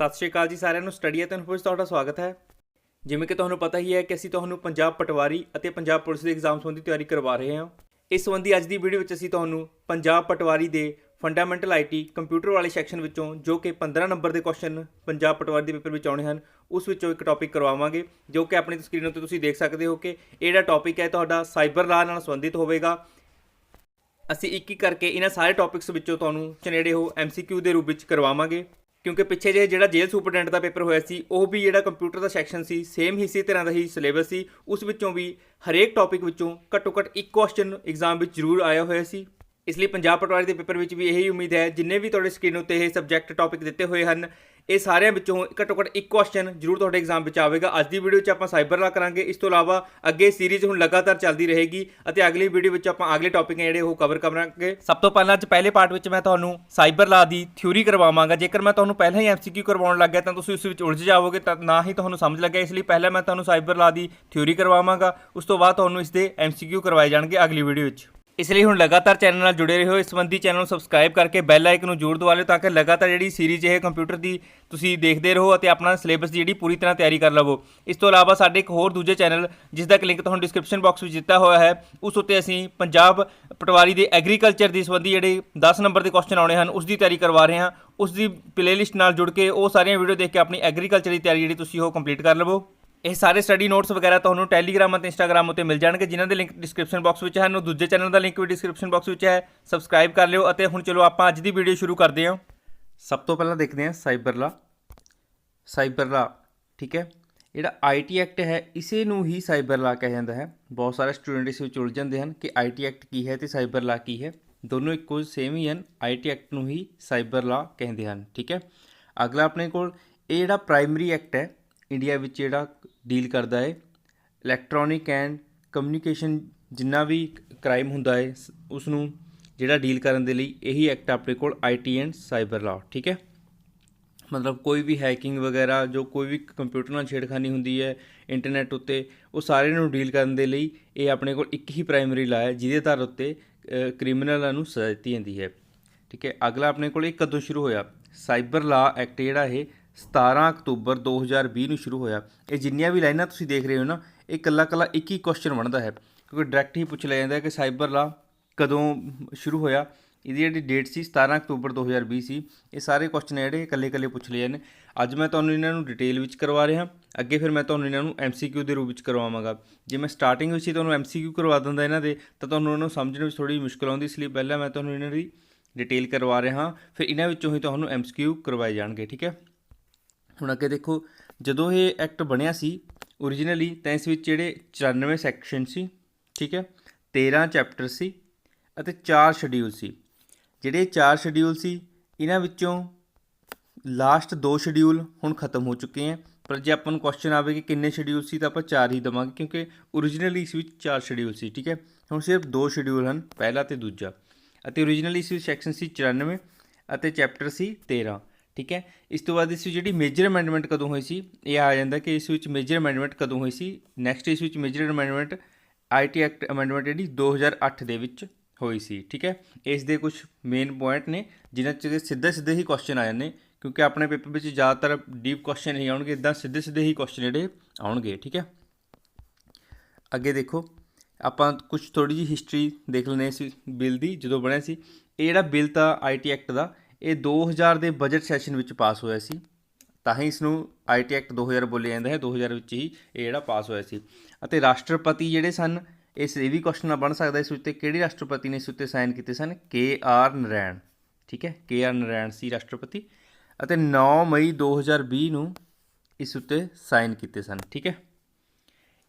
ਸਤਿ ਸ਼੍ਰੀ ਅਕਾਲ ਜੀ ਸਾਰਿਆਂ ਨੂੰ। ਸਟੱਡੀ ਅਤੇ ਇਨਫੋ ਵਿੱਚ ਤੁਹਾਡਾ ਸਵਾਗਤ ਹੈ। ਜਿਵੇਂ ਕਿ ਤੁਹਾਨੂੰ ਪਤਾ ਹੀ ਹੈ ਕਿ ਅਸੀਂ ਤੁਹਾਨੂੰ ਪੰਜਾਬ ਪਟਵਾਰੀ ਅਤੇ ਪੰਜਾਬ ਪੁਲਿਸ ਦੇ ਐਗਜ਼ਾਮ ਸੰਬੰਧੀ ਤਿਆਰੀ ਕਰਵਾ ਰਹੇ ਹਾਂ। ਇਸ ਸੰਬੰਧੀ ਅੱਜ ਦੀ ਵੀਡੀਓ ਵਿੱਚ ਅਸੀਂ ਤੁਹਾਨੂੰ ਪੰਜਾਬ ਪਟਵਾਰੀ ਦੇ ਫੰਡਾਮੈਂਟਲ ਆਈਟੀ ਕੰਪਿਊਟਰ ਵਾਲੇ ਸੈਕਸ਼ਨ ਵਿੱਚੋਂ ਜੋ ਕਿ 15 ਨੰਬਰ ਦੇ ਕੁਐਸਚਨ ਪੰਜਾਬ ਪਟਵਾਰੀ ਦੇ ਪੇਪਰ ਵਿੱਚ ਆਉਣੇ ਹਨ, ਉਸ ਵਿੱਚੋਂ ਇੱਕ ਟੌਪਿਕ ਕਰਵਾਵਾਂਗੇ, ਜੋ ਕਿ ਆਪਣੀ ਸਕਰੀਨ ਉੱਤੇ ਤੁਸੀਂ ਦੇਖ ਸਕਦੇ ਹੋ ਕਿ ਇਹ ਜਿਹੜਾ ਟੌਪਿਕ ਹੈ ਤੁਹਾਡਾ ਸਾਈਬਰ ਲਾਅ ਨਾਲ ਸੰਬੰਧਿਤ ਹੋਵੇਗਾ। ਅਸੀਂ ਇੱਕ ਇੱਕ ਕਰਕੇ ਇਹਨਾਂ ਸਾਰੇ ਟੌਪਿਕਸ ਵਿੱਚੋਂ ਤੁਹਾਨੂੰ ਚਨੇੜੇ ਹੋ MCQ ਦੇ ਰੂਪ ਵਿੱਚ ਕਰਵਾਵਾਂਗੇ, ਕਿਉਂਕਿ ਪਿੱਛੇ ਜੇ ਜਿਹੜਾ ਜੇਲ੍ਹ ਸੁਪਰਡੈਂਟ ਦਾ ਪੇਪਰ ਹੋਇਆ ਸੀ ਉਹ ਵੀ ਜਿਹੜਾ ਕੰਪਿਊਟਰ ਦਾ ਸੈਕਸ਼ਨ ਸੀ ਸੇਮ ਇਸੇ ਤਰ੍ਹਾਂ ਦਾ ਹੀ ਸਿਲੇਬਸ ਸੀ। ਉਸ ਵਿੱਚੋਂ ਵੀ ਹਰੇਕ ਟੌਪਿਕ ਵਿੱਚੋਂ ਘੱਟੋ ਘੱਟ ਇੱਕ ਕੁਐਸਚਨ ਐਗਜ਼ਾਮ ਵਿੱਚ ਜ਼ਰੂਰ ਆਇਆ ਹੋਇਆ ਸੀ। ਇਸ ਲਈ ਪੰਜਾਬ ਪਟਵਾਰੀ ਦੇ ਪੇਪਰ ਵਿੱਚ ਵੀ ਇਹੀ ਉਮੀਦ ਹੈ, ਜਿੰਨੇ ਵੀ ਤੁਹਾਡੇ ਸਕਰੀਨ ਉੱਤੇ ਇਹ ਸਬਜੈਕਟ ਟੌਪਿਕ ਦਿੱਤੇ ਹੋਏ ਹਨ, ਇਹ ਸਾਰਿਆਂ ਵਿੱਚੋਂ ਘੱਟੋ ਘੱਟ ਇੱਕ ਕੁਐਸਚਨ ਜ਼ਰੂਰ ਤੁਹਾਡੇ ਐਗਜ਼ਾਮ ਵਿੱਚ ਆਵੇਗਾ। ਅੱਜ ਦੀ ਵੀਡੀਓ 'ਚ ਆਪਾਂ ਸਾਈਬਰ ਲਾਅ ਕਰਾਂਗੇ। ਇਸ ਤੋਂ ਇਲਾਵਾ ਅੱਗੇ ਸੀਰੀਜ਼ ਹੁਣ ਲਗਾਤਾਰ ਚੱਲਦੀ ਰਹੇਗੀ ਅਤੇ ਅਗਲੀ ਵੀਡੀਓ ਵਿੱਚ ਆਪਾਂ ਅਗਲੇ ਟੌਪਿਕ ਜਿਹੜੇ ਉਹ ਕਵਰ ਕਰਾਂਗੇ। ਸਭ ਤੋਂ ਪਹਿਲਾਂ ਅੱਜ ਪਹਿਲੇ ਪਾਰਟ ਵਿੱਚ ਮੈਂ ਤੁਹਾਨੂੰ ਸਾਈਬਰ ਲਾਅ ਦੀ ਥਿਊਰੀ ਕਰਵਾਵਾਂਗਾ। ਜੇਕਰ ਮੈਂ ਤੁਹਾਨੂੰ ਪਹਿਲਾਂ ਹੀ MCQ ਕਰਵਾਉਣ ਲੱਗ ਗਿਆ ਤਾਂ ਤੁਸੀਂ ਉਸ ਵਿੱਚ ਉਲਝ ਜਾਓਗੇ, ਤਾਂ ਨਾ ਹੀ ਤੁਹਾਨੂੰ ਸਮਝ ਲੱਗਿਆ। ਇਸ ਲਈ ਪਹਿਲਾਂ ਮੈਂ ਤੁਹਾਨੂੰ ਸਾਈਬਰ ਲਾਅ ਦੀ ਥਿਊਰੀ ਕਰਵਾਵਾਂਗਾ, ਉਸ ਤੋਂ ਬਾਅਦ ਤੁਹਾਨੂੰ ਇਸ ਦੇ MCQ ਕਰਵਾਏ ਜਾਣਗੇ ਅਗਲੀ ਵੀਡੀਓ ਵਿੱਚ। ਇਸ ਲਈ ਹੁਣ ਲਗਾਤਾਰ ਚੈਨਲ ਨਾਲ ਜੁੜੇ ਰਹੋ। ਇਸ ਸੰਬੰਧੀ ਚੈਨਲ ਨੂੰ ਸਬਸਕ੍ਰਾਈਬ ਕਰਕੇ ਬੈਲ ਆਈਕਨ ਨੂੰ ਜ਼ਰੂਰ ਦਬਾ ਲਿਓ, ਤਾਂ ਕਿ ਲਗਾਤਾਰ ਜਿਹੜੀ ਸੀਰੀਜ਼ ਇਹ ਕੰਪਿਊਟਰ ਦੀ ਤੁਸੀਂ ਦੇਖਦੇ ਰਹੋ ਅਤੇ ਆਪਣਾ ਸਿਲੇਬਸ ਦੀ ਜਿਹੜੀ ਪੂਰੀ ਤਰ੍ਹਾਂ ਤਿਆਰੀ ਕਰ ਲਵੋ। ਇਸ ਤੋਂ ਇਲਾਵਾ ਸਾਡੇ ਇੱਕ ਹੋਰ ਦੂਜੇ ਚੈਨਲ, ਜਿਸ ਦਾ ਲਿੰਕ ਤੁਹਾਨੂੰ ਡਿਸਕ੍ਰਿਪਸ਼ਨ ਬਾਕਸ ਵਿੱਚ ਦਿੱਤਾ ਹੋਇਆ ਹੈ, ਉਸ ਉੱਤੇ ਅਸੀਂ ਪੰਜਾਬ ਪਟਵਾਰੀ ਦੇ ਐਗਰੀਕਲਚਰ ਦੀ ਸੰਬੰਧੀ ਜਿਹੜੇ 10 ਨੰਬਰ ਦੇ ਕੁਐਸਚਨ ਆਉਣੇ ਹਨ ਉਸ ਦੀ ਤਿਆਰੀ ਕਰਵਾ ਰਹੇ ਹਾਂ। ਉਸ ਦੀ ਪਲੇਲਿਸਟ ਨਾਲ ਜੁੜ ਕੇ ਉਹ ਸਾਰੀਆਂ ਵੀਡੀਓ ਦੇਖ ਕੇ ਆਪਣੀ ਐਗਰੀਕਲਚਰ ਦੀ ਤਿਆਰੀ ਜਿਹੜੀ ਤੁਸੀਂ ਉਹ ਕੰਪਲੀਟ ਕਰ ਲਵੋ। ਇਹ ਸਾਰੇ ਸਟੱਡੀ ਨੋਟਸ ਵਗੈਰਾ ਤੁਹਾਨੂੰ ਟੈਲੀਗ੍ਰਾਮ ਅਤੇ ਇੰਸਟਾਗ੍ਰਾਮ ਉੱਤੇ ਮਿਲ ਜਾਣਗੇ, ਜਿਨ੍ਹਾਂ ਦੇ ਲਿੰਕ ਡਿਸਕ੍ਰਿਪਸ਼ਨ ਬਾਕਸ ਵਿੱਚ ਹਨ। ਉਹ ਦੂਜੇ ਚੈਨਲ ਦਾ ਲਿੰਕ ਵੀ ਡਿਸਕ੍ਰਿਪਸ਼ਨ ਬਾਕਸ ਵਿੱਚ ਹੈ, ਸਬਸਕ੍ਰਾਈਬ ਕਰ ਲਿਓ। ਅਤੇ ਹੁਣ ਚਲੋ ਆਪਾਂ ਅੱਜ ਦੀ ਵੀਡੀਓ ਸ਼ੁਰੂ ਕਰਦੇ ਹਾਂ। ਸਭ ਤੋਂ ਪਹਿਲਾਂ ਦੇਖਦੇ ਹਾਂ ਸਾਈਬਰ ਲਾਅ। ਠੀਕ ਹੈ, ਜਿਹੜਾ IT ਐਕਟ ਹੈ ਇਸੇ ਨੂੰ ਹੀ ਸਾਈਬਰ ਲਾਅ ਕਿਹਾ ਜਾਂਦਾ ਹੈ। ਬਹੁਤ ਸਾਰੇ ਸਟੂਡੈਂਟ ਇਸ ਵਿੱਚ ਉਲਝ ਜਾਂਦੇ ਹਨ ਕਿ IT ਐਕਟ ਕੀ ਹੈ ਅਤੇ ਸਾਈਬਰ ਲਾਅ ਕੀ ਹੈ। ਦੋਨੋਂ ਇੱਕੋ ਸੇਮ ਹੀ ਹਨ। IT ਐਕਟ ਨੂੰ ਹੀ ਸਾਈਬਰ ਲਾਅ ਕਹਿੰਦੇ ਹਨ। ਠੀਕ ਹੈ, ਅਗਲਾ ਆਪਣੇ ਕੋਲ ਇਹ ਜਿਹੜਾ ਪ੍ਰਾਇਮਰੀ ਐਕਟ ਹੈ ਇੰਡੀਆ ਵਿੱਚ ਜਿਹੜਾ ਡੀਲ ਕਰਦਾ ਹੈ ਇਲੈਕਟ੍ਰੋਨਿਕ ਐਂਡ ਕਮਿਊਨੀਕੇਸ਼ਨ, ਜਿੰਨਾ ਵੀ ਕ੍ਰਾਈਮ ਹੁੰਦਾ ਹੈ ਉਸ ਨੂੰ ਜਿਹੜਾ ਡੀਲ ਕਰਨ ਦੇ ਲਈ ਇਹੀ ਐਕਟ ਆਪਣੇ ਕੋਲ IT ਐਂਡ ਸਾਈਬਰ ਲਾਅ। ਠੀਕ ਹੈ, ਮਤਲਬ ਕੋਈ ਵੀ ਹੈਕਿੰਗ ਵਗੈਰਾ, ਜੋ ਕੋਈ ਵੀ ਕੰਪਿਊਟਰ ਨਾਲ ਛੇੜਖਾਨੀ ਹੁੰਦੀ ਹੈ ਇੰਟਰਨੈਟ ਉੱਤੇ, ਉਹ ਸਾਰੇ ਨੂੰ ਡੀਲ ਕਰਨ ਦੇ ਲਈ ਇਹ ਆਪਣੇ ਕੋਲ ਇੱਕ ਹੀ ਪ੍ਰਾਇਮਰੀ ਲਾਅ ਹੈ, ਜਿਹਦੇ ਆਧਾਰ ਉੱਤੇ ਕ੍ਰਿਮੀਨਲਾਂ ਨੂੰ ਸਜ਼ਾ ਦਿੱਤੀ ਜਾਂਦੀ ਹੈ। ਠੀਕ ਹੈ, ਅਗਲਾ ਆਪਣੇ ਕੋਲ ਇਹ ਕਦੋਂ ਸ਼ੁਰੂ ਹੋਇਆ? ਸਾਈਬਰ ਲਾਅ ਐਕਟ ਜਿਹੜਾ ਇਹ 17 ਅਕਤੂਬਰ 2020 ਨੂੰ ਸ਼ੁਰੂ ਹੋਇਆ। ਇਹ ਜਿੰਨੀਆਂ ਵੀ ਲਾਈਨਾਂ ਤੁਸੀਂ ਦੇਖ ਰਹੇ ਹੋ ਨਾ, ਇਹ ਇਕੱਲਾ ਇੱਕ ਹੀ ਕੁਐਸਚਨ ਬਣਦਾ ਹੈ, ਕਿਉਂਕਿ ਡਾਇਰੈਕਟ ਹੀ ਪੁੱਛ ਲਿਆ ਜਾਂਦਾ ਕਿ ਸਾਈਬਰ ਲਾਅ ਕਦੋਂ ਸ਼ੁਰੂ ਹੋਇਆ। ਇਹਦੀ ਜਿਹੜੀ ਡੇਟ ਸੀ 17 ਅਕਤੂਬਰ 2020 ਸੀ। ਇਹ ਸਾਰੇ ਕੁਐਸਚਨ ਜਿਹੜੇ ਇਕੱਲੇ ਪੁੱਛ ਲਏ ਨੇ। ਅੱਜ ਮੈਂ ਤੁਹਾਨੂੰ ਇਹਨਾਂ ਨੂੰ ਡਿਟੇਲ ਵਿੱਚ ਕਰਵਾ ਰਿਹਾ, ਅੱਗੇ ਫਿਰ ਮੈਂ ਤੁਹਾਨੂੰ ਇਹਨਾਂ ਨੂੰ MCQ ਦੇ ਰੂਪ ਵਿੱਚ ਕਰਵਾਵਾਂਗਾ। ਜੇ ਮੈਂ ਸਟਾਰਟਿੰਗ ਵਿੱਚ ਹੀ ਤੁਹਾਨੂੰ MCQ ਕਰਵਾ ਦਿੰਦਾ ਇਹਨਾਂ ਦੇ, ਤਾਂ ਤੁਹਾਨੂੰ ਇਹਨਾਂ ਨੂੰ ਸਮਝਣ ਵਿੱਚ ਥੋੜ੍ਹੀ ਮੁਸ਼ਕਿਲ ਆਉਂਦੀ। ਇਸ ਲਈ ਪਹਿਲਾਂ ਮੈਂ ਤੁਹਾਨੂੰ ਇਹਨਾਂ ਦੀ ਡਿਟੇਲ ਕਰਵਾ ਰਿਹਾ ਹਾਂ, ਫਿਰ ਇਹਨਾਂ ਵਿੱਚੋਂ ਹੀ ਤੁਹਾਨੂੰ MCQ ਕਰਵਾਏ ਜਾਣਗੇ। ਠੀਕ ਹੈ, ਹੁਣ ਅੱਗੇ ਦੇਖੋ, ਜਦੋਂ ਇਹ ਐਕਟ ਬਣਿਆ ਸੀ ਓਰੀਜਨਲੀ, ਤਾਂ ਇਸ ਵਿੱਚ ਜਿਹੜੇ 94 ਸੈਕਸ਼ਨ ਸੀ। ਠੀਕ ਹੈ, 13 ਚੈਪਟਰ ਸੀ ਅਤੇ 4 ਸ਼ਡਿਊਲ ਸੀ। ਜਿਹੜੇ 4 ਸ਼ਡਿਊਲ ਸੀ ਇਹਨਾਂ ਵਿੱਚੋਂ ਲਾਸਟ 2 ਸ਼ਡਿਊਲ ਹੁਣ ਖਤਮ ਹੋ ਚੁੱਕੇ ਹੈ, ਪਰ ਜੇ ਆਪਾਂ ਨੂੰ ਕੁਐਸਚਨ ਆਵੇ ਕਿ ਕਿੰਨੇ ਸ਼ਡਿਊਲ ਸੀ ਤਾਂ ਆਪਾਂ 4 ਹੀ ਦੇਵਾਂਗੇ, ਕਿਉਂਕਿ ਓਰੀਜਨਲੀ ਇਸ ਵਿੱਚ 4 ਸ਼ਡਿਊਲ ਸੀ। ਠੀਕ ਹੈ, ਹੁਣ ਸਿਰਫ 2 ਸ਼ਡਿਊਲ ਹਨ, ਪਹਿਲਾ ਅਤੇ ਦੂਜਾ। ਅਤੇ ਓਰੀਜਨਲੀ ਇਸ ਵਿੱਚ ਸੈਕਸ਼ਨ ਸੀ 94 ਅਤੇ ਚੈਪਟਰ ਸੀ 13। ਠੀਕ ਹੈ, ਇਸ ਤੋਂ ਬਾਅਦ ਇਸ ਵਿੱਚ ਜਿਹੜੀ ਮੇਜਰ ਅਮੈਂਡਮੈਂਟ ਕਦੋਂ ਹੋਈ ਸੀ, ਇਹ ਆ ਜਾਂਦਾ ਕਿ ਇਸ ਵਿੱਚ ਮੇਜਰ ਅਮੈਂਡਮੈਂਟ ਕਦੋਂ ਹੋਈ ਸੀ। ਨੈਕਸਟ ਇਸ ਵਿੱਚ major amendment IT act amendment ਜਿਹੜੀ 2008 ਦੇ ਵਿੱਚ ਹੋਈ ਸੀ। ਠੀਕ ਹੈ, ਇਸ ਦੇ ਕੁਝ ਮੇਨ ਪੁਆਇੰਟ ਨੇ ਜਿਨ੍ਹਾਂ 'ਚ ਸਿੱਧੇ ਹੀ ਕੁਐਸਚਨ ਆ ਜਾਂਦੇ, ਕਿਉਂਕਿ ਆਪਣੇ ਪੇਪਰ ਵਿੱਚ ਜ਼ਿਆਦਾਤਰ ਡੀਪ ਕੁਐਸਚਨ ਨਹੀਂ ਆਉਣਗੇ, ਇੱਦਾਂ ਸਿੱਧੇ ਹੀ ਕੁਐਸਚਨ ਜਿਹੜੇ ਆਉਣਗੇ। ਠੀਕ ਹੈ, ਅੱਗੇ ਦੇਖੋ, ਆਪਾਂ ਕੁਝ ਥੋੜ੍ਹੀ ਜਿਹੀ ਹਿਸਟਰੀ ਦੇਖ ਲੈਂਦੇ ਇਸ ਬਿੱਲ ਦੀ। ਜਦੋਂ ਬਣਿਆ ਸੀ ਇਹ ਜਿਹੜਾ ਬਿੱਲ ਤਾਂ IT ਐਕਟ ਦਾ, ਇਹ 2000 ਦੇ ਬਜਟ ਸੈਸ਼ਨ ਵਿੱਚ ਪਾਸ ਹੋਇਆ ਸੀ, ਤਾਂ ਹੀ ਇਸ ਨੂੰ IT ਐਕਟ 2000 ਬੋਲਿਆ ਜਾਂਦਾ ਹੈ। 2000 ਵਿੱਚ ਹੀ ਇਹ ਜਿਹੜਾ ਪਾਸ ਹੋਇਆ ਸੀ। ਅਤੇ ਰਾਸ਼ਟਰਪਤੀ ਜਿਹੜੇ ਸਨ, ਇਸ ਇਹ ਵੀ ਕੁਐਸਚਨ ਬਣ ਸਕਦਾ ਇਸ ਉੱਤੇ, ਕਿਹੜੇ ਰਾਸ਼ਟਰਪਤੀ ਨੇ ਇਸ ਉੱਤੇ ਸਾਈਨ ਕੀਤੇ ਸਨ? KR ਨਰੈਣ। ਠੀਕ ਹੈ, KR ਨਰੈਣ ਸੀ ਰਾਸ਼ਟਰਪਤੀ, ਅਤੇ 9 ਮਈ 2020 ਨੂੰ ਇਸ ਉੱਤੇ ਸਾਈਨ ਕੀਤੇ ਸਨ। ਠੀਕ ਹੈ,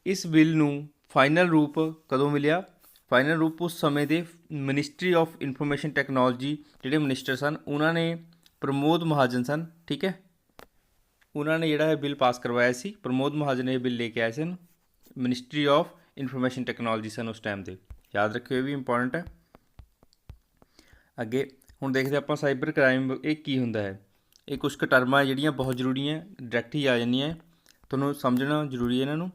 ਇਸ ਬਿੱਲ ਨੂੰ ਫਾਈਨਲ ਰੂਪ ਕਦੋਂ ਮਿਲਿਆ? ਫਾਈਨਲ ਰੂਪ ਉਸ ਸਮੇਂ ਦੇ ਮਿਨਿਸਟਰੀ ਆਫ ਇਨਫੋਰਮੇਸ਼ਨ ਟੈਕਨੋਲੋਜੀ ਜਿਹੜੇ ਮਿਨਿਸਟਰ ਸਨ, ਉਹਨਾਂ ਨੇ ਪ੍ਰਮੋਦ ਮਹਾਜਨ ਸਨ। ਠੀਕ ਹੈ, ਉਹਨਾਂ ਨੇ ਜਿਹੜਾ ਇਹ ਬਿੱਲ ਪਾਸ ਕਰਵਾਇਆ ਸੀ। ਪ੍ਰਮੋਦ ਮਹਾਜਨ ਇਹ ਬਿੱਲ ਲੈ ਕੇ ਆਏ ਸਨ, ਮਿਨਿਸਟਰੀ ਆਫ ਇਨਫੋਰਮੇਸ਼ਨ ਟੈਕਨੋਲੋਜੀ ਸਨ ਉਸ ਟਾਈਮ ਦੇ, ਯਾਦ ਰੱਖਿਓ, ਇਹ ਵੀ ਇੰਪੋਰਟੈਂਟ ਹੈ। ਅੱਗੇ ਹੁਣ ਦੇਖਦੇ ਆਪਾਂ ਸਾਈਬਰ ਕ੍ਰਾਈਮ ਇਹ ਕੀ ਹੁੰਦਾ ਹੈ। ਇਹ ਕੁਛ ਕੁ ਟਰਮਾਂ ਜਿਹੜੀਆਂ ਬਹੁਤ ਜ਼ਰੂਰੀ ਹੈ, ਡਾਇਰੈਕਟ ਹੀ ਆ ਜਾਂਦੀਆਂ, ਤੁਹਾਨੂੰ ਸਮਝਣਾ ਜ਼ਰੂਰੀ ਹੈ ਇਹਨਾਂ ਨੂੰ।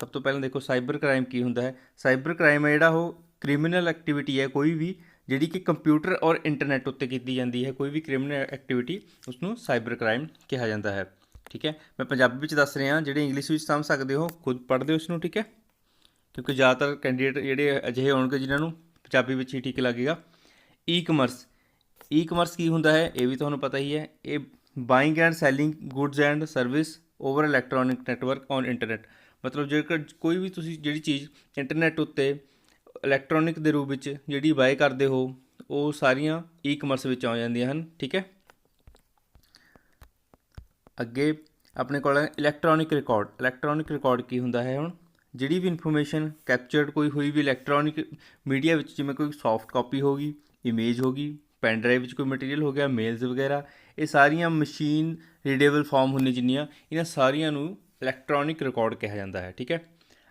ਸਭ ਤੋਂ ਪਹਿਲਾਂ ਦੇਖੋ ਸਾਈਬਰ ਕ੍ਰਾਈਮ ਕੀ ਹੁੰਦਾ ਹੈ। ਸਾਈਬਰ ਕ੍ਰਾਈਮ ਹੈ ਜਿਹੜਾ ਉਹ ਕ੍ਰਿਮੀਨਲ ਐਕਟੀਵਿਟੀ ਹੈ ਕੋਈ ਵੀ ਜਿਹੜੀ ਕਿ ਕੰਪਿਊਟਰ ਔਰ ਇੰਟਰਨੈਟ ਉੱਤੇ ਕੀਤੀ ਜਾਂਦੀ ਹੈ ਕੋਈ ਵੀ ਕ੍ਰਿਮੀਨਲ ਐਕਟੀਵਿਟੀ, ਉਸਨੂੰ ਸਾਈਬਰ ਕ੍ਰਾਈਮ ਕਿਹਾ ਜਾਂਦਾ ਹੈ। ਠੀਕ ਹੈ, ਮੈਂ ਪੰਜਾਬੀ ਵਿੱਚ ਦੱਸ ਰਿਹਾ, ਜਿਹੜੇ ਇੰਗਲਿਸ਼ ਵਿੱਚ ਸਮਝ ਸਕਦੇ ਹੋ ਖੁਦ ਪੜ੍ਹ ਦਿਓ ਇਸਨੂੰ। ਠੀਕ ਹੈ, ਕਿਉਂਕਿ ਜ਼ਿਆਦਾਤਰ ਕੈਂਡੀਡੇਟ ਜਿਹੜੇ ਅਜਿਹੇ ਹੋਣਗੇ ਜਿਨ੍ਹਾਂ ਨੂੰ ਪੰਜਾਬੀ ਵਿੱਚ ਹੀ ਠੀਕ ਲੱਗੇਗਾ। ਈ ਕਮਰਸ ਕੀ ਹੁੰਦਾ ਹੈ ਇਹ ਵੀ ਤੁਹਾਨੂੰ ਪਤਾ ਹੀ ਹੈ। ਇਹ buying and selling goods and service over electronic network on internet. ਮਤਲਬ ਜੇਕਰ ਕੋਈ ਵੀ ਤੁਸੀਂ ਜਿਹੜੀ ਚੀਜ਼ ਇੰਟਰਨੈਟ ਉੱਤੇ ਇਲੈਕਟ੍ਰੋਨਿਕ ਦੇ ਰੂਪ ਵਿੱਚ ਜਿਹੜੀ ਬਾਏ ਕਰਦੇ ਹੋ, ਉਹ ਸਾਰੀਆਂ ਈ ਕਮਰਸ ਵਿੱਚ ਆ ਜਾਂਦੀਆਂ ਹਨ। ਠੀਕ ਹੈ, ਅੱਗੇ ਆਪਣੇ ਕੋਲ ਹੈ ਇਲੈਕਟ੍ਰੋਨਿਕ ਰਿਕਾਰਡ ਕੀ ਹੁੰਦਾ ਹੈ? ਹੁਣ ਜਿਹੜੀ ਵੀ ਇਨਫੋਰਮੇਸ਼ਨ ਕੈਪਚਰਡ ਕੋਈ ਹੋਈ ਵੀ ਇਲੈਕਟ੍ਰੋਨਿਕ ਮੀਡੀਆ ਵਿੱਚ, ਜਿਵੇਂ ਕੋਈ ਸੌਫਟ ਕਾਪੀ ਹੋ ਗਈ, ਇਮੇਜ ਹੋ ਗਈ, ਪੈਨ ਡਰਾਈਵ ਵਿੱਚ ਕੋਈ ਮਟੀਰੀਅਲ ਹੋ ਗਿਆ, ਮੇਲਸ ਵਗੈਰਾ, ਇਹ ਸਾਰੀਆਂ ਮਸ਼ੀਨ ਰੀਡੇਬਲ ਫਾਰਮ ਹੁੰਦੀਆਂ ਜਿੰਨੀਆਂ, ਇਹਨਾਂ ਸਾਰੀਆਂ ਨੂੰ ਇਲੈਕਟ੍ਰੋਨਿਕ ਰਿਕਾਰਡ ਕਿਹਾ ਜਾਂਦਾ ਹੈ। ਠੀਕ ਹੈ,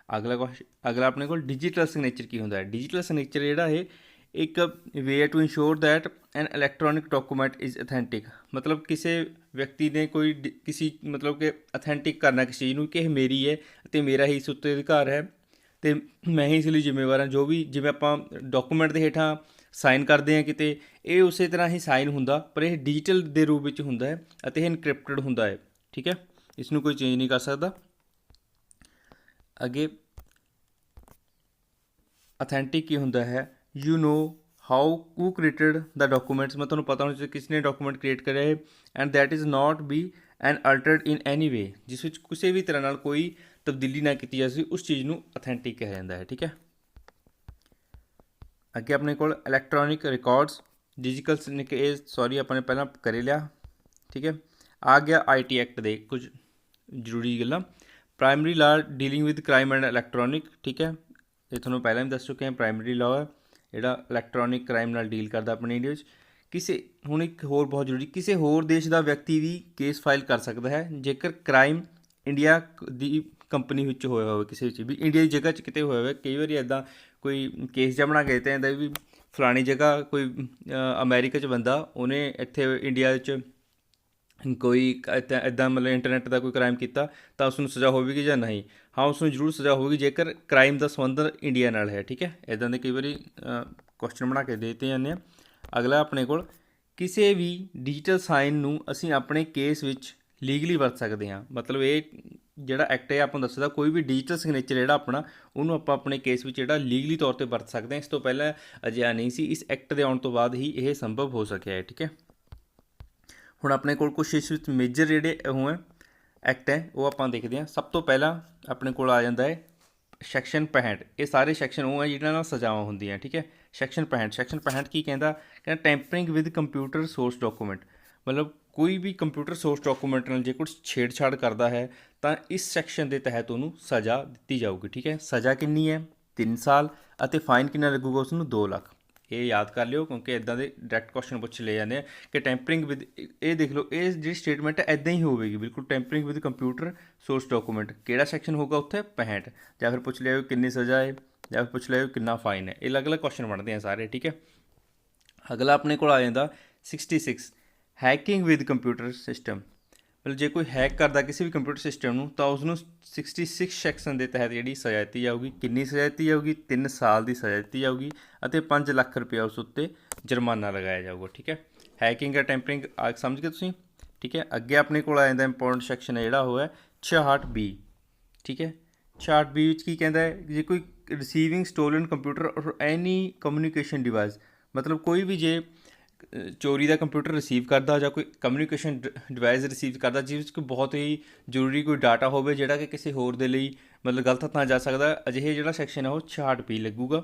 ਅਗਲਾ ਆਪਣੇ ਕੋਲ ਡਿਜੀਟਲ ਸਿਗਨੇਚਰ ਕੀ ਹੁੰਦਾ ਹੈ? ਡਿਜੀਟਲ ਸਿਗਨੇਚਰ ਜਿਹੜਾ ਹੈ ਇੱਕ way to ensure that an electronic document is authentic. ਮਤਲਬ ਕਿਸੇ ਵਿਅਕਤੀ ਨੇ ਮਤਲਬ ਕਿ ਅਥੈਂਟਿਕ ਕਰਨਾ ਕਿਸੇ ਚੀਜ਼ ਨੂੰ ਕਿ ਇਹ ਮੇਰੀ ਹੈ ਅਤੇ ਮੇਰਾ ਹੀ ਇਸ ਉੱਤੇ ਅਧਿਕਾਰ ਹੈ ਅਤੇ ਮੈਂ ਹੀ ਇਸ ਲਈ ਜ਼ਿੰਮੇਵਾਰ ਹਾਂ। ਜੋ ਵੀ ਜਿਵੇਂ ਆਪਾਂ ਡਾਕੂਮੈਂਟ ਦੇ ਹੇਠਾਂ ਸਾਈਨ ਕਰਦੇ ਹਾਂ ਕਿਤੇ, ਇਹ ਉਸੇ ਤਰ੍ਹਾਂ ਹੀ ਸਾਈਨ ਹੁੰਦਾ, ਪਰ ਇਹ ਡਿਜੀਟਲ ਦੇ ਰੂਪ ਵਿੱਚ ਹੁੰਦਾ ਹੈ ਅਤੇ ਇਹ ਇਨਕ੍ਰਿਪਟਡ ਹੁੰਦਾ ਹੈ। ਠੀਕ ਹੈ, ਇਸ ਨੂੰ ਕੋਈ ਚੇਂਜ ਨਹੀਂ ਕਰ ਸਕਦਾ। ਅੱਗੇ ਅਥੈਂਟਿਕ ਕੀ ਹੁੰਦਾ ਹੈ? You know how who created the documents. ਮੈਂ ਤੁਹਾਨੂੰ ਪਤਾ ਹੋਣਾ ਚਾਹੀਦਾ ਕਿਸ ਨੇ ਡਾਕੂਮੈਂਟ ਕ੍ਰੀਏਟ ਕਰਿਆ ਹੈ। And that is not be and altered in any way, ਜਿਸ ਵਿੱਚ ਕਿਸੇ ਵੀ ਤਰ੍ਹਾਂ ਨਾਲ ਕੋਈ ਤਬਦੀਲੀ ਨਾ ਕੀਤੀ ਜਾ ਸਕੇ, ਉਸ ਚੀਜ਼ ਨੂੰ ਅਥੈਂਟਿਕ ਕਿਹਾ ਜਾਂਦਾ ਹੈ। ਠੀਕ ਹੈ, ਅੱਗੇ ਆਪਣੇ ਕੋਲ ਇਲੈਕਟ੍ਰੋਨਿਕ ਰਿਕਾਰਡਸ ਆਪਾਂ ਨੇ ਪਹਿਲਾਂ ਕਰ ਲਿਆ। ਠੀਕ ਹੈ, ਆ ਗਿਆ IT ਐਕਟ ਦੇ ਕੁਝ ਜ਼ਰੂਰੀ ਗੱਲਾਂ। Primary law dealing with crime and electronic. ਠੀਕ ਹੈ, ਇਹ ਤੁਹਾਨੂੰ ਪਹਿਲਾਂ ਵੀ ਦੱਸ ਚੁੱਕੇ ਹਾਂ। ਪ੍ਰਾਇਮਰੀ ਲਾਅ ਹੈ ਜਿਹੜਾ ਇਲੈਕਟ੍ਰੋਨਿਕ ਕ੍ਰਾਈਮ ਨਾਲ ਡੀਲ ਕਰਦਾ ਆਪਣੇ ਇੰਡੀਆ ਵਿੱਚ। ਹੁਣ ਇੱਕ ਹੋਰ ਬਹੁਤ ਜ਼ਰੂਰੀ, ਕਿਸੇ ਹੋਰ ਦੇਸ਼ ਦਾ ਵਿਅਕਤੀ ਵੀ ਕੇਸ ਫਾਈਲ ਕਰ ਸਕਦਾ ਹੈ ਜੇਕਰ ਕ੍ਰਾਈਮ ਇੰਡੀਆ ਦੀ ਕੰਪਨੀ ਵਿੱਚ ਹੋਇਆ ਹੋਵੇ, ਕਿਸੇ ਵਿੱਚ ਵੀ ਇੰਡੀਆ ਦੀ ਜਗ੍ਹਾ 'ਚ ਕਿਤੇ ਹੋਇਆ ਹੋਵੇ। ਕਈ ਵਾਰੀ ਇੱਦਾਂ ਕੋਈ ਕੇਸ ਜਿਹਾ ਬਣਾ ਕੇ ਦਿੱਤਾ ਜਾਂਦਾ ਵੀ ਫਲਾਣੀ ਜਗ੍ਹਾ ਕੋਈ ਅਮਰੀਕਾ 'ਚ ਬੰਦਾ, ਉਹਨੇ ਇੱਥੇ ਇੰਡੀਆ 'ਚ ਕੋਈ ਇੱਦਾਂ ਮਤਲਬ ਇੰਟਰਨੈਟ ਦਾ ਕੋਈ ਕ੍ਰਾਈਮ ਕੀਤਾ, ਤਾਂ ਉਸ ਨੂੰ ਸਜ਼ਾ ਹੋਵੇਗੀ ਜਾਂ ਨਹੀਂ? ਹਾਂ, ਉਸ ਨੂੰ ਜ਼ਰੂਰ ਸਜ਼ਾ ਹੋਵੇਗੀ ਜੇਕਰ ਕ੍ਰਾਈਮ ਦਾ ਸੰਬੰਧ ਇੰਡੀਆ ਨਾਲ ਹੈ। ਠੀਕ ਹੈ, ਇੱਦਾਂ ਦੇ ਕਈ ਵਾਰੀ ਕੁਐਸਚਨ ਬਣਾ ਕੇ ਦੇ ਦਿੱਤੇ ਜਾਂਦੇ ਆ। ਅਗਲਾ ਆਪਣੇ ਕੋਲ ਕਿਸੇ ਵੀ ਡਿਜੀਟਲ ਸਾਈਨ ਨੂੰ ਅਸੀਂ ਆਪਣੇ ਕੇਸ ਵਿੱਚ ਲੀਗਲੀ ਵਰਤ ਸਕਦੇ ਹਾਂ। ਮਤਲਬ ਇਹ ਜਿਹੜਾ ਐਕਟ ਹੈ ਆਪਾਂ ਨੂੰ ਦੱਸਦਾ ਕੋਈ ਵੀ ਡਿਜੀਟਲ ਸਿਗਨੇਚਰ ਜਿਹੜਾ ਆਪਣਾ, ਉਹਨੂੰ ਆਪਾਂ ਆਪਣੇ ਕੇਸ ਵਿੱਚ ਜਿਹੜਾ ਲੀਗਲੀ ਤੌਰ 'ਤੇ ਵਰਤ ਸਕਦੇ ਹਾਂ। ਇਸ ਤੋਂ ਪਹਿਲਾਂ ਅਜਿਹਾ ਨਹੀਂ ਸੀ, ਇਸ ਐਕਟ ਦੇ ਆਉਣ ਤੋਂ ਬਾਅਦ ਹੀ ਇਹ ਸੰਭਵ ਹੋ ਸਕਿਆ ਹੈ। ਠੀਕ ਹੈ, ਹੁਣ ਆਪਣੇ ਕੋਲ ਕੁਛ ਇਸ ਵਿੱਚ ਮੇਜਰ ਜਿਹੜੇ ਉਹ ਹੈ ਐਕਟ ਹੈ ਉਹ ਆਪਾਂ ਦੇਖਦੇ ਹਾਂ। ਸਭ ਤੋਂ ਪਹਿਲਾਂ ਆਪਣੇ ਕੋਲ ਆ ਜਾਂਦਾ ਹੈ ਸੈਕਸ਼ਨ 65। ਇਹ ਸਾਰੇ ਸੈਕਸ਼ਨ ਉਹ ਹੈ ਜਿਹਨਾਂ ਨਾਲ ਸਜ਼ਾਵਾਂ ਹੁੰਦੀਆਂ। ਠੀਕ ਹੈ, ਸੈਕਸ਼ਨ 65 ਕੀ ਕਹਿੰਦਾ? Tampering with computer source document. ਮਤਲਬ ਕੋਈ ਵੀ ਕੰਪਿਊਟਰ ਸੋਰਸ ਡਾਕੂਮੈਂਟ ਨਾਲ ਜੇ ਕੁਛ ਛੇੜਛਾੜ ਕਰਦਾ ਹੈ ਤਾਂ ਇਸ ਸੈਕਸ਼ਨ ਦੇ ਤਹਿਤ ਉਹਨੂੰ ਸਜ਼ਾ ਦਿੱਤੀ ਜਾਊਗੀ। ਠੀਕ ਹੈ, ਸਜ਼ਾ ਕਿੰਨੀ ਹੈ? 3 ਸਾਲ ਅਤੇ ਫਾਈਨ ਕਿੰਨਾ ਲੱਗੂਗਾ ਉਸ ਨੂੰ? 2 ਲੱਖ। ਇਹ ਯਾਦ ਕਰ ਲਿਓ ਕਿਉਂਕਿ ਇੱਦਾਂ ਦੇ ਡਾਇਰੈਕਟ ਕੁਐਸਚਨ ਪੁੱਛ ਲਏ ਜਾਂਦੇ ਆ ਕਿ ਟੈਂਪਰਿੰਗ ਵਿਦ, ਇਹ ਦੇਖ ਲਓ ਇਹ ਜਿਹੜੀ ਸਟੇਟਮੈਂਟ ਹੈ ਇੱਦਾਂ ਹੀ ਹੋਵੇਗੀ ਬਿਲਕੁਲ। Tampering with computer source document ਕਿਹੜਾ ਸੈਕਸ਼ਨ ਹੋਊਗਾ ਉੱਥੇ? 65। ਜਾਂ ਫਿਰ ਪੁੱਛ ਲਿਆ ਕਿੰਨੀ ਸਜ਼ਾ ਹੈ, ਜਾਂ ਫਿਰ ਪੁੱਛ ਲਿਆ ਕਿੰਨਾ ਫਾਈਨ ਹੈ। ਇਹ ਅਲੱਗ-ਅਲੱਗ ਕੁਐਸਚਨ ਬਣਦੇ ਆ ਸਾਰੇ। ਠੀਕ ਹੈ, ਅਗਲਾ ਆਪਣੇ ਕੋਲ ਆ ਜਾਂਦਾ 66 ਹੈਕਿੰਗ ਵਿਦ ਕੰਪਿਊਟਰ ਸਿਸਟਮ। ਮਤਲਬ ਜੇ ਕੋਈ ਹੈਕ ਕਰਦਾ ਕਿਸੇ ਵੀ ਕੰਪਿਊਟਰ ਸਿਸਟਮ ਨੂੰ ਤਾਂ ਉਸਨੂੰ 66 ਸੈਕਸ਼ਨ ਦੇ ਤਹਿਤ ਜਿਹੜੀ ਸਜ਼ਾ ਦਿੱਤੀ ਜਾਊਗੀ। ਕਿੰਨੀ ਸਜ਼ਾ ਦਿੱਤੀ ਜਾਊਗੀ? 3 ਸਾਲ ਦੀ ਸਜ਼ਾ ਦਿੱਤੀ ਜਾਊਗੀ ਅਤੇ 5 ਲੱਖ ਰੁਪਇਆ ਉਸ ਉੱਤੇ ਜੁਰਮਾਨਾ ਲਗਾਇਆ ਜਾਊਗਾ। ਠੀਕ ਹੈ, ਹੈਕਿੰਗ ਜਾਂ ਟੈਂਪਰਿੰਗ ਸਮਝ ਗਏ ਤੁਸੀਂ। ਠੀਕ ਹੈ, ਅੱਗੇ ਆਪਣੇ ਕੋਲ ਆ ਜਾਂਦਾ ਇੰਪੋਰਟੈਂਟ ਸੈਕਸ਼ਨ ਹੈ ਜਿਹੜਾ ਉਹ ਹੈ 66B। ਠੀਕ ਹੈ, 66B ਵਿੱਚ ਕੀ ਕਹਿੰਦਾ ਹੈ? ਜੇ ਕੋਈ ਰਿਸੀਵਿੰਗ ਸਟੋਲਨ ਕੰਪਿਊਟਰ ਔਰ ਐਨੀ ਕਮਿਊਨੀਕੇਸ਼ਨ ਡਿਵਾਈਸ, ਮਤਲਬ ਕੋਈ ਵੀ ਜੇ ਚੋਰੀ ਦਾ ਕੰਪਿਊਟਰ ਰਿਸੀਵ ਕਰਦਾ ਜਾਂ ਕੋਈ ਕਮਿਊਨੀਕੇਸ਼ਨ ਡਿਵਾਈਸ ਰਿਸੀਵ ਕਰਦਾ ਜਿਸ ਵਿੱਚ ਕੋਈ ਬਹੁਤ ਹੀ ਜ਼ਰੂਰੀ ਕੋਈ ਡਾਟਾ ਹੋਵੇ ਜਿਹੜਾ ਕਿ ਕਿਸੇ ਹੋਰ ਦੇ ਲਈ ਮਤਲਬ ਗਲਤ ਹੱਥਾਂ ਜਾ ਸਕਦਾ, ਅਜਿਹੇ ਜਿਹੜਾ ਸੈਕਸ਼ਨ ਹੈ ਉਹ 66B ਲੱਗੂਗਾ।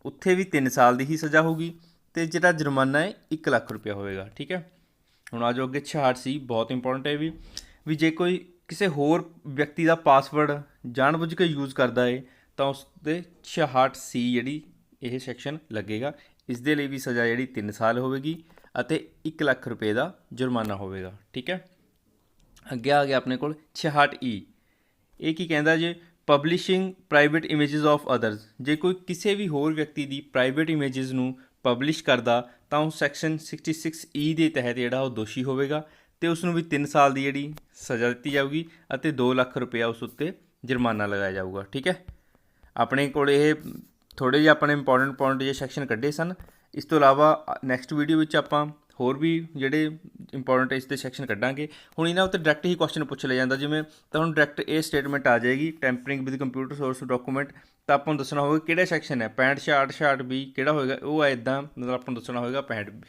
ਉੱਥੇ ਵੀ 3 ਸਾਲ ਦੀ ਹੀ ਸਜ਼ਾ ਹੋਊਗੀ ਅਤੇ ਜਿਹੜਾ ਜੁਰਮਾਨਾ ਹੈ 1 ਲੱਖ ਰੁਪਇਆ ਹੋਵੇਗਾ। ਠੀਕ ਹੈ, ਹੁਣ ਆ ਜਾਓ ਅੱਗੇ 66C। ਬਹੁਤ ਇੰਪੋਰਟੈਂਟ ਹੈ ਵੀ ਜੇ ਕੋਈ ਕਿਸੇ ਹੋਰ ਵਿਅਕਤੀ ਦਾ ਪਾਸਵਰਡ ਜਾਣਬੁੱਝ ਕੇ ਯੂਜ਼ ਕਰਦਾ ਹੈ ਤਾਂ ਉਸ 'ਤੇ 66C ਜਿਹੜੀ ਇਹ ਸੈਕਸ਼ਨ ਲੱਗੇਗਾ। ਇਸ ਦੇ ਲਈ ਵੀ ਸਜ਼ਾ ਜਿਹੜੀ 3 ਸਾਲ ਹੋਵੇਗੀ ਅਤੇ 1 ਲੱਖ ਰੁਪਏ ਦਾ ਜੁਰਮਾਨਾ ਹੋਵੇਗਾ। ਠੀਕ ਹੈ, ਅੱਗੇ ਆ ਗਿਆ ਆਪਣੇ ਕੋਲ 66E। ਇਹ ਕੀ ਕਹਿੰਦਾ? ਜੇ publishing private images of others, ਜੇ ਕੋਈ ਕਿਸੇ ਵੀ ਹੋਰ ਵਿਅਕਤੀ ਦੀ ਪ੍ਰਾਈਵੇਟ ਇਮੇਜਿਸ ਨੂੰ ਪਬਲਿਸ਼ ਕਰਦਾ ਤਾਂ ਉਹ ਸੈਕਸ਼ਨ 66E ਦੇ ਤਹਿਤ ਜਿਹੜਾ ਉਹ ਦੋਸ਼ੀ ਹੋਵੇਗਾ ਅਤੇ ਉਸ ਨੂੰ ਵੀ 3 ਸਾਲ ਦੀ ਜਿਹੜੀ ਸਜ਼ਾ ਦਿੱਤੀ ਜਾਊਗੀ ਅਤੇ 2 ਲੱਖ ਰੁਪਇਆ ਉਸ ਉੱਤੇ ਜੁਰਮਾਨਾ ਲਗਾਇਆ ਜਾਊਗਾ। ਠੀਕ ਹੈ, ਆਪਣੇ ਕੋਲ ਇਹ ਥੋੜ੍ਹੇ ਜਿਹੇ ਆਪਣੇ ਇੰਪੋਰਟੈਂਟ ਪੁਆਇੰਟ ਜੇ ਸੈਕਸ਼ਨ ਕੱਢੇ ਸਨ। ਇਸ ਤੋਂ ਇਲਾਵਾ ਨੈਕਸਟ ਵੀਡੀਓ ਵਿੱਚ ਆਪਾਂ ਹੋਰ ਵੀ ਜਿਹੜੇ ਇੰਪੋਰਟੈਂਟ ਇਸ ਦੇ ਸੈਕਸ਼ਨ ਕੱਢਾਂਗੇ। ਹੁਣ ਇਹਨਾਂ ਉੱਤੇ ਡਾਇਰੈਕਟ ਹੀ ਕੁਐਸਚਨ ਪੁੱਛ ਲਿਆ ਜਾਂਦਾ, ਜਿਵੇਂ ਤੁਹਾਨੂੰ ਡਾਇਰੈਕਟ ਇਹ ਸਟੇਟਮੈਂਟ ਆ ਜਾਏਗੀ tampering with computer source document, ਤਾਂ ਆਪਾਂ ਨੂੰ ਦੱਸਣਾ ਹੋਵੇਗਾ ਕਿਹੜਾ ਸੈਕਸ਼ਨ ਹੈ 65 66 66 ਵੀ ਕਿਹੜਾ ਹੋਏਗਾ, ਉਹ ਹੈ ਇੱਦਾਂ ਮਤਲਬ ਆਪਾਂ ਨੂੰ ਦੱਸਣਾ ਹੋਵੇਗਾ 65।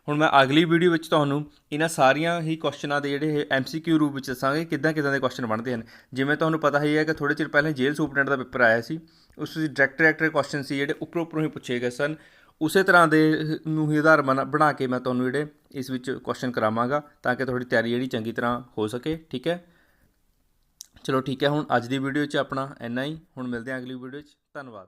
ਹੁਣ ਮੈਂ ਅਗਲੀ ਵੀਡੀਓ ਵਿੱਚ ਤੁਹਾਨੂੰ ਇਹਨਾਂ ਸਾਰੀਆਂ ਹੀ ਕੁਐਸਚਨਾਂ ਦੇ ਜਿਹੜੇ MCQ ਰੂਪ ਵਿੱਚ ਦੱਸਾਂਗੇ ਕਿੱਦਾਂ ਦੇ ਕੁਐਸਚਨ ਬਣਦੇ ਹਨ। ਜਿਵੇਂ ਤੁਹਾਨੂੰ ਪਤਾ ਹੀ ਹੈ ਕਿ ਥੋੜ੍ਹੇ ਚਿਰ ਪਹਿਲਾਂ ਜੇਲ੍ਹ ਸੁਪਰਡੈਂਟ ਦਾ ਪੇਪਰ ਆਇਆ ਸੀ, ਉਸ ਵਿੱਚ ਡਾਇਰੈਕਟ ਕੁਐਸਚਨ ਸੀ ਜਿਹੜੇ ਉੱਪਰੋਂ ਹੀ ਪੁੱਛੇ ਗਏ ਸਨ। ਉਸੇ ਤਰ੍ਹਾਂ ਦੇ ਨੂੰ ਹੀ ਆਧਾਰ ਬਣਾ ਕੇ ਮੈਂ ਤੁਹਾਨੂੰ ਜਿਹੜੇ ਇਸ ਵਿੱਚ ਕੁਐਸਚਨ ਕਰਾਵਾਂਗਾ ਤਾਂ ਕਿ ਤੁਹਾਡੀ ਤਿਆਰੀ ਜਿਹੜੀ ਚੰਗੀ ਤਰ੍ਹਾਂ ਹੋ ਸਕੇ। ਠੀਕ ਹੈ, ਚਲੋ ਠੀਕ ਹੈ। ਹੁਣ ਅੱਜ ਦੀ ਵੀਡੀਓ 'ਚ ਆਪਣਾ ਇੰਨਾ ਹੀ, ਹੁਣ ਮਿਲਦੇ ਹਾਂ ਅਗਲੀ ਵੀਡੀਓ 'ਚ। ਧੰਨਵਾਦ।